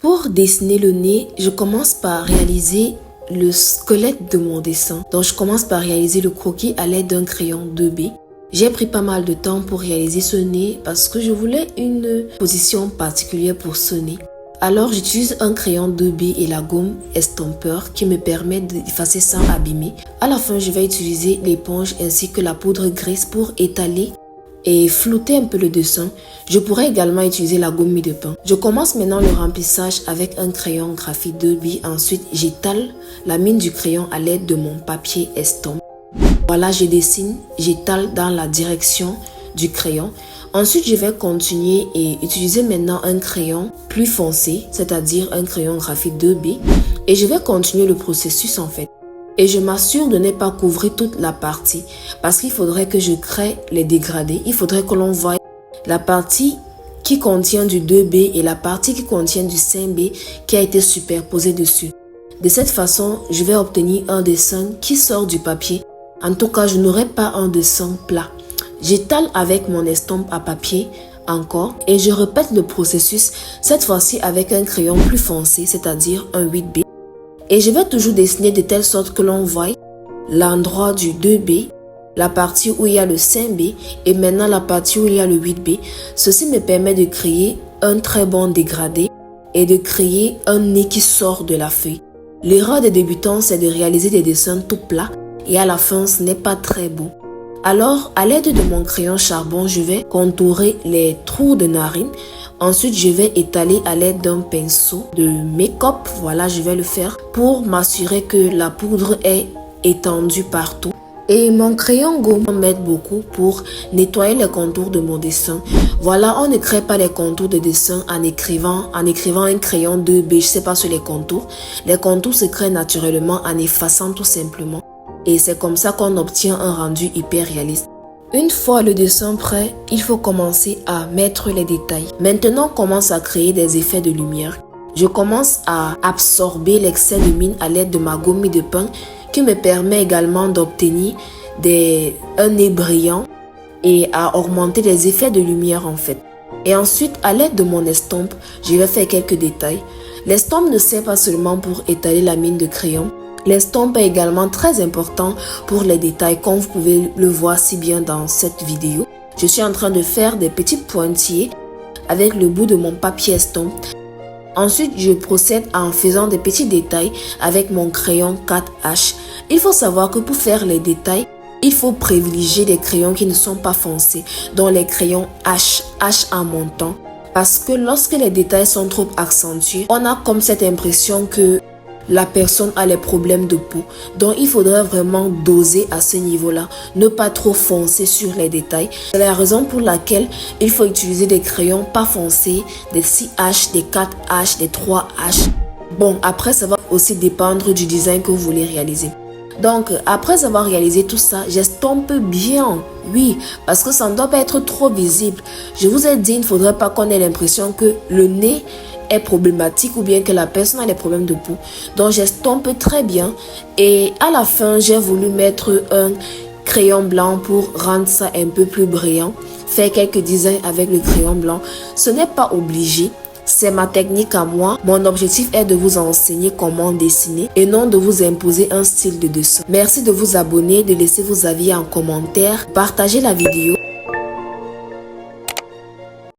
Pour dessiner le nez, je commence par réaliser le squelette de mon dessin. Donc je commence par réaliser le croquis à l'aide d'un crayon 2B. J'ai pris pas mal de temps pour réaliser ce nez parce que je voulais une position particulière pour ce nez. Alors j'utilise un crayon 2B et la gomme estompeur qui me permet d'effacer sans abîmer. À la fin, je vais utiliser l'éponge ainsi que la poudre grise pour étaler et flouter un peu le dessin. Je pourrais également utiliser la gomme mie de pain. Je commence maintenant le remplissage avec un crayon graphite 2B. Ensuite, j'étale la mine du crayon à l'aide de mon papier estompe. Voilà, je dessine, j'étale dans la direction du crayon. Ensuite, je vais continuer et utiliser maintenant un crayon plus foncé, c'est-à-dire un crayon graphite 2B. Et je vais continuer le processus en fait. Et je m'assure de ne pas couvrir toute la partie parce qu'il faudrait que je crée les dégradés. Il faudrait que l'on voie la partie qui contient du 2B et la partie qui contient du 5B qui a été superposée dessus. De cette façon, je vais obtenir un dessin qui sort du papier. En tout cas, je n'aurai pas un dessin plat. J'étale avec mon estompe à papier encore et je répète le processus, cette fois-ci avec un crayon plus foncé, c'est-à-dire un 8B. Et je vais toujours dessiner de telle sorte que l'on voit l'endroit du 2B, la partie où il y a le 5B et maintenant la partie où il y a le 8B. Ceci me permet de créer un très bon dégradé et de créer un nez qui sort de la feuille. L'erreur des débutants, c'est de réaliser des dessins tout plats et à la fin, ce n'est pas très beau. Alors, à l'aide de mon crayon charbon, je vais contourer les trous de narine. Ensuite, je vais étaler à l'aide d'un pinceau de make-up. Voilà, je vais le faire pour m'assurer que la poudre est étendue partout. Et mon crayon gomme m'aide beaucoup pour nettoyer les contours de mon dessin. Voilà, on ne crée pas les contours de dessin en écrivant un crayon 2B, je sais pas sur les contours. Les contours se créent naturellement en effaçant tout simplement. Et c'est comme ça qu'on obtient un rendu hyper réaliste. Une fois le dessin prêt, il faut commencer à mettre les détails. Maintenant, on commence à créer des effets de lumière. Je commence à absorber l'excès de mine à l'aide de ma gomme mie de pain qui me permet également d'obtenir un nez brillant et à augmenter les effets de lumière en fait. Et ensuite, à l'aide de mon estompe, je vais faire quelques détails. L'estompe ne sert pas seulement pour étaler la mine de crayon. L'estompe est également très important pour les détails comme vous pouvez le voir si bien dans cette vidéo. Je suis en train de faire des petits pointillés avec le bout de mon papier estompe. Ensuite, je procède en faisant des petits détails avec mon crayon 4H. Il faut savoir que pour faire les détails, il faut privilégier des crayons qui ne sont pas foncés, dont les crayons H en montant. Parce que lorsque les détails sont trop accentués, on a comme cette impression que la personne a les problèmes de peau. Donc il faudrait vraiment doser à ce niveau-là, ne pas trop foncer sur les détails. C'est la raison pour laquelle il faut utiliser des crayons pas foncés, des 6H, des 4H, des 3H. Bon, après ça va aussi dépendre du design que vous voulez réaliser. Donc après avoir réalisé tout ça, j'estompe bien, oui, parce que ça ne doit pas être trop visible. Je vous ai dit, il ne faudrait pas qu'on ait l'impression que le nez est problématique ou bien que la personne a des problèmes de peau. Donc j'estompe très bien et à la fin j'ai voulu mettre un crayon blanc pour rendre ça un peu plus brillant, faire quelques designs avec le crayon blanc. Ce n'est pas obligé, c'est ma technique à moi. Mon objectif est de vous enseigner comment dessiner et non de vous imposer un style de dessin. Merci de vous abonner, de laisser vos avis en commentaire, partagez la vidéo.